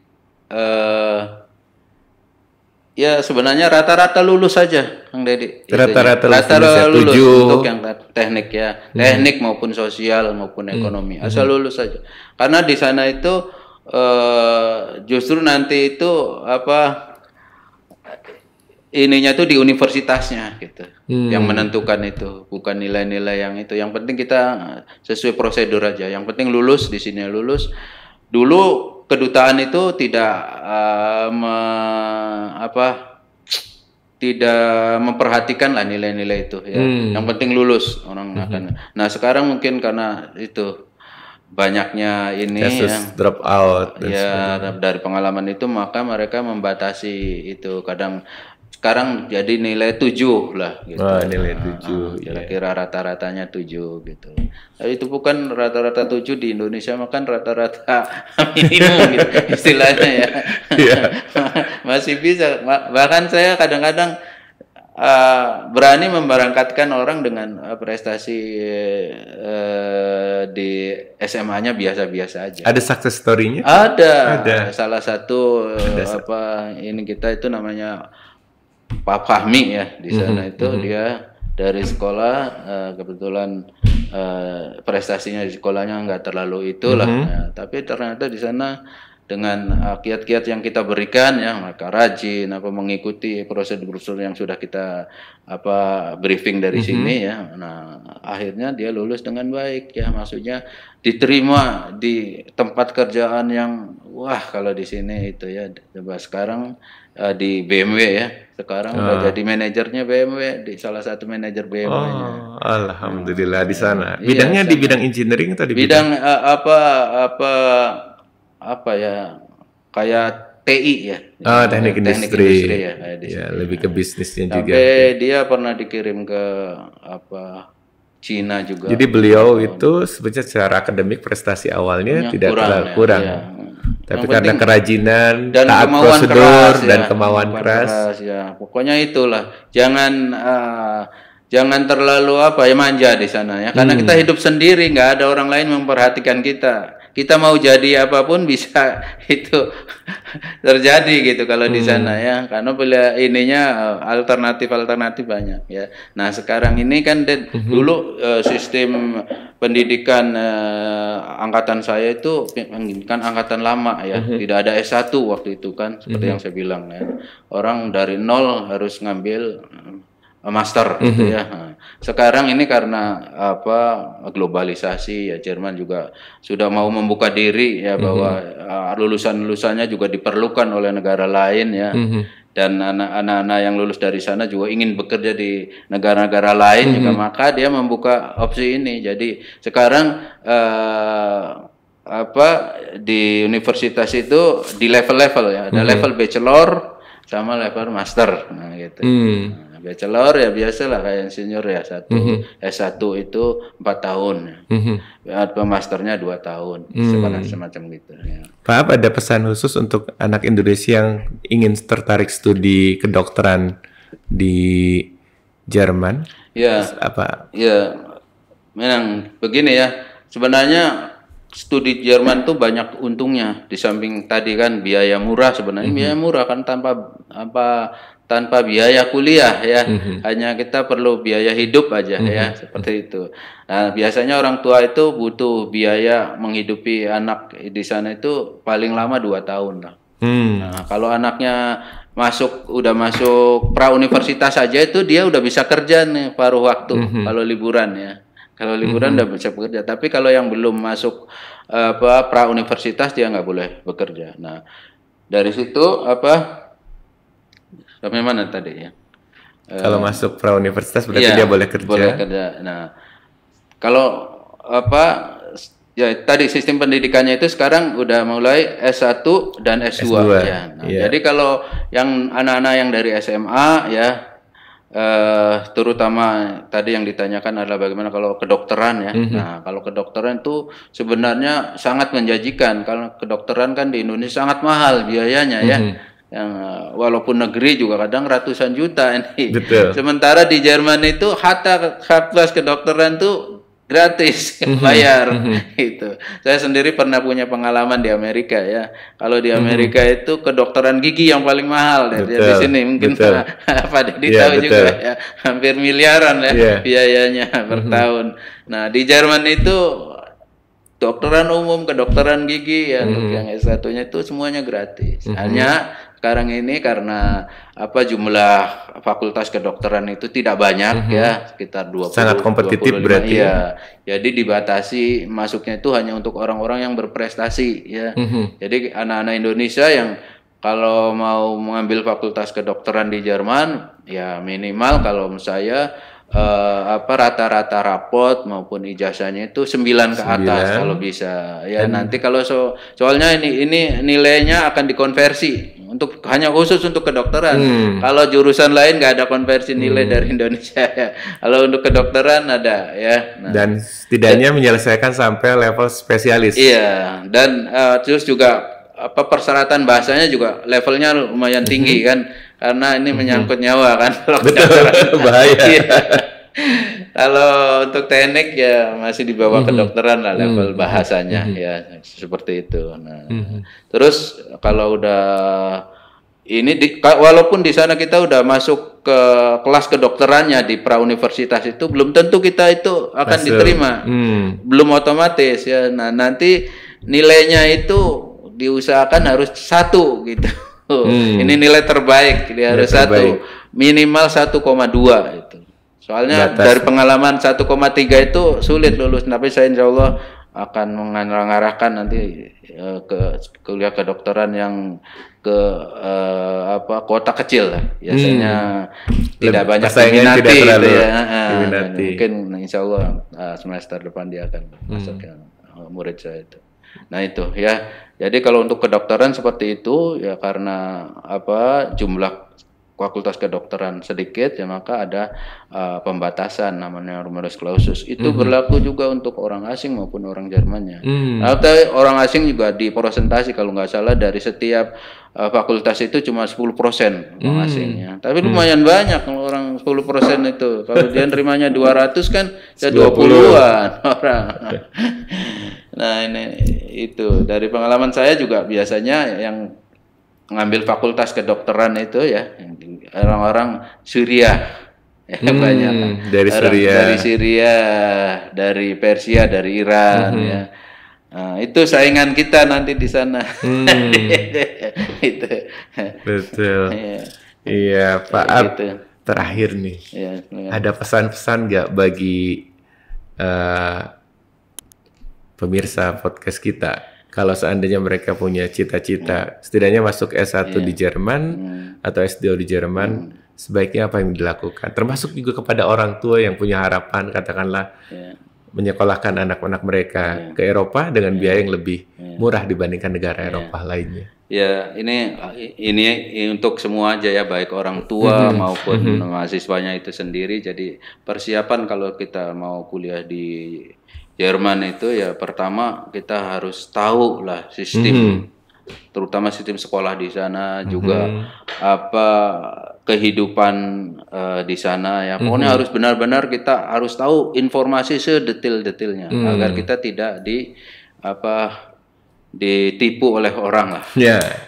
ya sebenarnya rata-rata lulus saja, Kang Dedi. Rata-rata lulus untuk yang teknik ya, teknik maupun sosial maupun ekonomi, asal lulus saja. Karena di sana itu justru nanti itu ininya tuh di universitasnya gitu, yang menentukan itu, bukan nilai-nilai yang itu. Yang penting kita sesuai prosedur aja. Yang penting lulus di sini lulus. Dulu kedutaan itu tidak tidak memperhatikan lah nilai-nilai itu ya. Yang penting lulus orang akan. Nah, sekarang mungkin karena itu banyaknya ini yang drop out ya dari pengalaman itu, maka mereka membatasi itu. Kadang sekarang jadi nilai 7 lah gitu. Wah, nilai 7. Kira-kira rata-ratanya 7 gitu. Tapi itu bukan rata-rata 7 di Indonesia, makan rata-rata minimum gitu istilahnya ya. Masih bisa. Bahkan saya kadang-kadang berani memberangkatkan orang dengan prestasi di SMA-nya biasa-biasa aja. Ada success story-nya? Ada. Salah satu ini kita itu namanya Pak Fahmi ya di sana itu dia dari sekolah kebetulan prestasinya di sekolahnya nggak terlalu itulah, tapi ternyata di sana dengan kiat-kiat yang kita berikan ya mereka rajin mengikuti prosedur-prosedur yang sudah kita briefing dari sini ya. Nah, akhirnya dia lulus dengan baik ya, maksudnya diterima di tempat kerjaan yang wah kalau di sini itu ya. Coba sekarang di BMW ya. Sekarang udah jadi manajernya BMW, di salah satu manajer BMW-nya. Oh, alhamdulillah di sana. Bidangnya di bidang engineering atau di bidang apa ya, kayak TI ya. Teknik industri ya, ya, lebih ke bisnisnya juga. Sampai dia pernah dikirim ke Cina juga. Jadi beliau itu sebenarnya secara akademik prestasi awalnya tidak terlalu kurang. Ya. Tapi karena kerajinan, dan taat prosedur dan kemauan keras. Ya, pokoknya itulah. Jangan terlalu manja di sana ya. Karena kita hidup sendiri, nggak ada orang lain memperhatikan kita. Kita mau jadi apapun bisa itu terjadi gitu kalau di sana ya. Karena alternatif banyak ya. Nah, sekarang ini kan dulu sistem pendidikan angkatan saya itu kan angkatan lama ya. Tidak ada S1 waktu itu kan, seperti yang saya bilang ya. Orang dari nol harus ngambil master gitu ya. Nah, sekarang ini karena globalisasi ya, Jerman juga sudah mau membuka diri ya bahwa lulusan-lulusannya juga diperlukan oleh negara lain ya. Dan anak-anak yang lulus dari sana juga ingin bekerja di negara-negara lain juga, maka dia membuka opsi ini. Jadi sekarang di universitas itu di level-level ya, ada level bachelor sama level master, nah gitu. Bachelor ya biasalah kayak insinyur ya S1 itu 4 tahun, masternya 2 tahun, semacam gitu. Ya. Pak, ada pesan khusus untuk anak Indonesia yang ingin tertarik studi kedokteran di Jerman? Ya, memang begini ya. Sebenarnya studi Jerman tuh banyak untungnya, di samping tadi kan biaya murah, sebenarnya biaya murah kan tanpa biaya kuliah ya, hanya kita perlu biaya hidup aja ya, seperti itu. Nah, biasanya orang tua itu butuh biaya menghidupi anak di sana itu paling lama 2 tahun lah. Nah, kalau anaknya udah masuk pra universitas saja itu dia udah bisa kerja nih paruh waktu kalau liburan ya. Kalau liburan udah bisa bekerja, tapi kalau yang belum masuk pra universitas dia nggak boleh bekerja. Nah, dari situ sampai mana tadi ya? Kalau masuk pra universitas berarti dia boleh kerja. Boleh kerja. Nah, kalau ya tadi sistem pendidikannya itu sekarang udah mulai S1 dan S2 ya. Nah, jadi kalau yang anak-anak yang dari SMA ya, terutama tadi yang ditanyakan adalah bagaimana kalau kedokteran ya. Nah, kalau kedokteran itu sebenarnya sangat menjanjikan. Kalau kedokteran kan di Indonesia sangat mahal biayanya ya. Yang walaupun negeri juga kadang ratusan juta ini. Betul. Sementara di Jerman itu hak kelas kedokteran tuh gratis, bayar gitu. Saya sendiri pernah punya pengalaman di Amerika ya. Kalau di Amerika itu kedokteran gigi yang paling mahal dari di sini mungkin Pak Deddy tahu juga ya, hampir miliaran ya biayanya per tahun. Nah, di Jerman itu kedokteran umum, kedokteran gigi ya, untuk yang S1-nya itu semuanya gratis. Hanya sekarang ini karena jumlah fakultas kedokteran itu tidak banyak ya, sekitar 20. Sangat kompetitif 25, berarti ya. Jadi dibatasi masuknya itu hanya untuk orang-orang yang berprestasi ya. Jadi anak-anak Indonesia yang kalau mau mengambil fakultas kedokteran di Jerman ya minimal kalau saya rata-rata rapot maupun ijazahnya itu 9 ke atas kalau bisa ya. Nanti kalau soalnya ini nilainya akan dikonversi untuk hanya khusus untuk kedokteran. Kalau jurusan lain nggak ada konversi nilai dari Indonesia. Ya. Kalau untuk kedokteran ada ya. Nah, dan setidaknya menyelesaikan sampai level spesialis. Iya, dan terus juga persyaratan bahasanya juga levelnya lumayan tinggi kan, karena ini menyangkut nyawa kan. Betul, bahaya. Iya. Kalau untuk teknik ya masih di bawah kedokteran lah level bahasanya ya seperti itu. Nah, terus kalau udah ini walaupun di sana kita udah masuk ke kelas kedokterannya di prauniversitas itu belum tentu kita itu akan diterima, belum otomatis ya. Nah nanti nilainya itu diusahakan harus 1 gitu. Ini nilai terbaik, dia harus 1 minimal 1,2 itu. Soalnya dari pengalaman 1,3 itu sulit lulus, tapi saya insya Allah akan mengarahkan nanti ke kuliah kedokteran yang ke kota kecil lah. Biasanya tidak banyak diminati gitu ya. Mungkin insya Allah semester depan dia akan masuk ke murid saya itu. Nah itu ya. Jadi kalau untuk kedokteran seperti itu ya karena jumlah fakultas kedokteran sedikit ya maka ada pembatasan namanya numerus clausus itu berlaku juga untuk orang asing maupun orang Jermannya. Atau orang asing juga dipresentasi kalau nggak salah dari setiap fakultas itu cuma 10% orang asingnya. Tapi lumayan banyak orang 10% itu. Kalau dia nerimanya 200 kan ya 20-an orang. Nah ini itu dari pengalaman saya juga biasanya yang ngambil fakultas kedokteran itu ya orang-orang Syria ya, banyak dari Syria, dari Persia, dari Iran ya. Nah, itu saingan kita nanti di sana. Itu. Betul. Iya, Pak Ab, gitu. Terakhir nih. Ya, ada pesan-pesan nggak bagi pemirsa podcast kita? Kalau seandainya mereka punya cita-cita, setidaknya masuk S1 di Jerman atau S2 di Jerman, sebaiknya apa yang dilakukan? Termasuk juga kepada orang tua yang punya harapan, katakanlah, menyekolahkan anak-anak mereka ke Eropa dengan biaya yang lebih murah dibandingkan negara Eropa lainnya. Ya, ini untuk semua aja ya, baik orang tua maupun mahasiswanya itu sendiri. Jadi persiapan kalau kita mau kuliah di Jerman itu ya pertama kita harus tahu lah sistem, terutama sistem sekolah di sana juga kehidupan di sana ya. Pokoknya harus benar-benar kita harus tahu informasi sedetil-detilnya agar kita tidak ditipu oleh orang lah.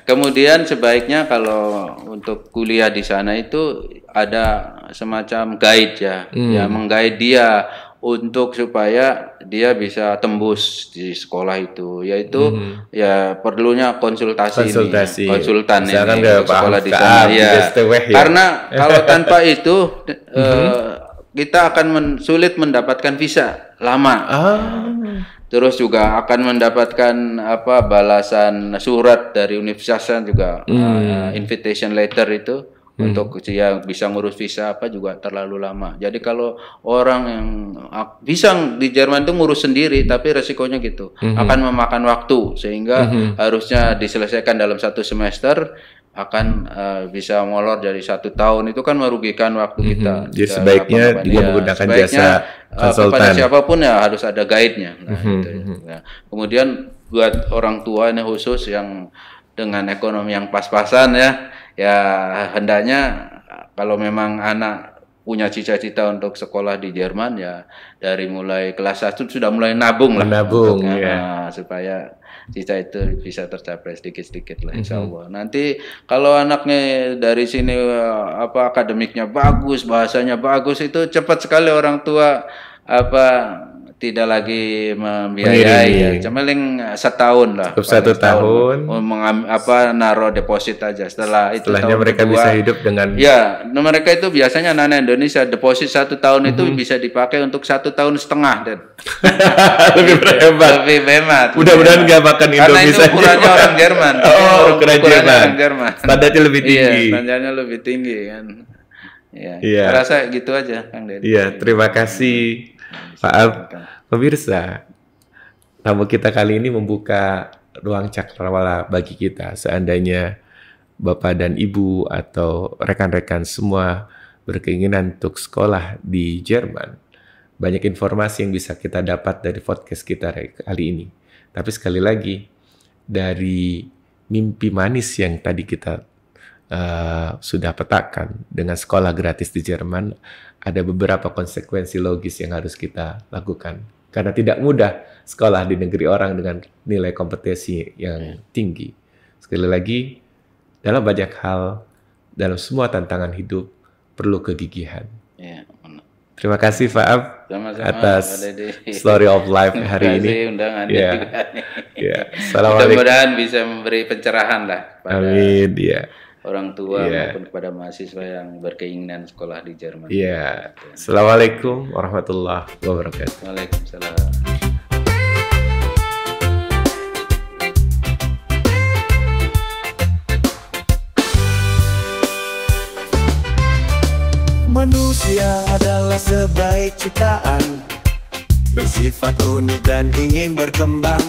Kemudian sebaiknya kalau untuk kuliah di sana itu ada semacam guide ya, yang mengguide dia untuk supaya dia bisa tembus di sekolah itu, yaitu ya perlunya konsultan ini untuk sekolah di sana ya. Karena kalau tanpa itu kita akan sulit mendapatkan visa lama. Terus juga akan mendapatkan balasan surat dari universitasnya juga invitation letter itu. Untuk dia bisa ngurus visa juga terlalu lama. Jadi kalau orang yang bisa di Jerman itu ngurus sendiri, tapi resikonya gitu akan memakan waktu sehingga harusnya diselesaikan dalam 1 semester akan bisa molor dari 1 tahun itu kan merugikan waktu kita. Jadi sebaiknya juga menggunakan jasa konsultan. Kepada siapapun ya harus ada guide-nya. Nah, itu, ya. Kemudian buat orang tua ini khusus yang dengan ekonomi yang pas-pasan ya hendaknya kalau memang anak punya cita-cita untuk sekolah di Jerman ya dari mulai kelas 1 sudah mulai nabung lah supaya cita itu bisa tercapai sedikit-sedikit lah insya Allah. Nanti kalau anaknya dari sini akademiknya bagus, bahasanya bagus itu cepat sekali orang tua tidak lagi membiayai ya, cuma paling setahun lah. Cukup 1 tahun. Naruh deposit aja. Setelahnya mereka kedua, bisa hidup dengan. Ya, mereka itu biasanya anak Indonesia deposit 1 tahun itu bisa dipakai untuk 1,5 tahun dan lebih hemat. Mudah-mudahan nggak makan Indomie. Karena itu ukurannya orang Jerman. Orang Jerman. Standarnya lebih tinggi. Iya, standarnya lebih tinggi kan. Saya rasa gitu aja, Kang Deddy. Iya, terima kasih. Pak Ab, pemirsa, tamu kita kali ini membuka ruang cakrawala bagi kita. Seandainya Bapak dan Ibu atau rekan-rekan semua berkeinginan untuk sekolah di Jerman, banyak informasi yang bisa kita dapat dari podcast kita kali ini. Tapi sekali lagi, dari mimpi manis yang tadi kita sudah petakan dengan sekolah gratis di Jerman, ada beberapa konsekuensi logis yang harus kita lakukan. Karena tidak mudah sekolah di negeri orang dengan nilai kompetensi yang tinggi. Sekali lagi, dalam banyak hal, dalam semua tantangan hidup, perlu kegigihan. Ya, terima kasih Pak Ab atas Story of Life hari ini. Terima kasih undangannya juga. Assalamualaikum. Mudah-mudahan bisa memberi pencerahan lah pada Amin, orang tua maupun kepada mahasiswa yang berkeinginan sekolah di Jerman. Assalamualaikum warahmatullahi wabarakatuh. Waalaikumsalam. Manusia adalah sebaik ciptaan, bersifat unik dan ingin berkembang,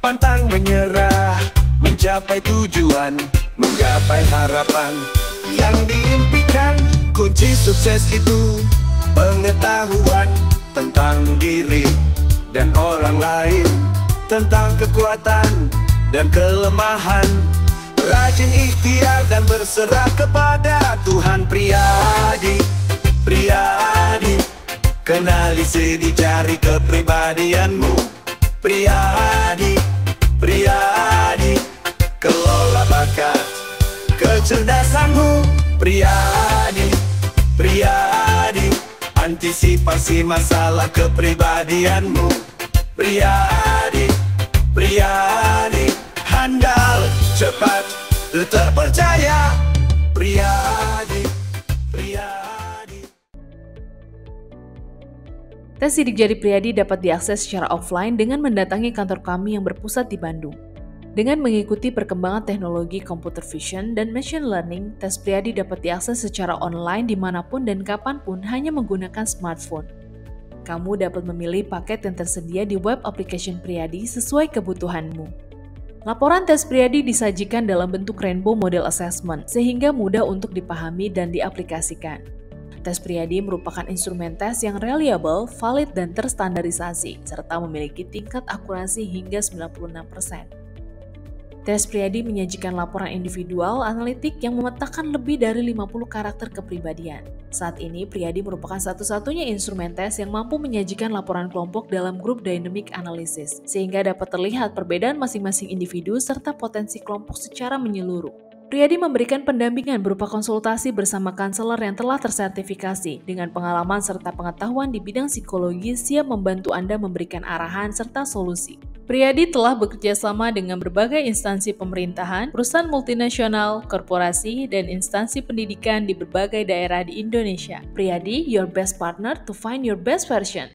pantang menyerah, mencapai tujuan, menggapai harapan yang diimpikan. Kunci sukses itu pengetahuan tentang diri dan orang lain, tentang kekuatan dan kelemahan, rajin ikhtiar dan berserah kepada Tuhan. Priyadi, kenali sedih, cari kepribadianmu. Priyadi, kelola bakat kecerdasanmu. Priyadi, antisipasi masalah kepribadianmu. Priyadi, handal, cepat, terpercaya. Priyadi. Tes sidik jari Priyadi dapat diakses secara offline dengan mendatangi kantor kami yang berpusat di Bandung. Dengan mengikuti perkembangan teknologi computer vision dan machine learning, tes Priyadi dapat diakses secara online dimanapun dan kapanpun hanya menggunakan smartphone. Kamu dapat memilih paket yang tersedia di web application Priyadi sesuai kebutuhanmu. Laporan tes Priyadi disajikan dalam bentuk rainbow model assessment, sehingga mudah untuk dipahami dan diaplikasikan. Tes Priyadi merupakan instrumen tes yang reliable, valid, dan terstandarisasi, serta memiliki tingkat akurasi hingga 96%. Tes Priyadi menyajikan laporan individual analitik yang memetakan lebih dari 50 karakter kepribadian. Saat ini, Priyadi merupakan satu-satunya instrumen tes yang mampu menyajikan laporan kelompok dalam grup dynamic analysis, sehingga dapat terlihat perbedaan masing-masing individu serta potensi kelompok secara menyeluruh. Priyadi memberikan pendampingan berupa konsultasi bersama konselor yang telah tersertifikasi dengan pengalaman serta pengetahuan di bidang psikologi, siap membantu Anda memberikan arahan serta solusi. Priyadi telah bekerja sama dengan berbagai instansi pemerintahan, perusahaan multinasional, korporasi, dan instansi pendidikan di berbagai daerah di Indonesia. Priyadi, your best partner to find your best version.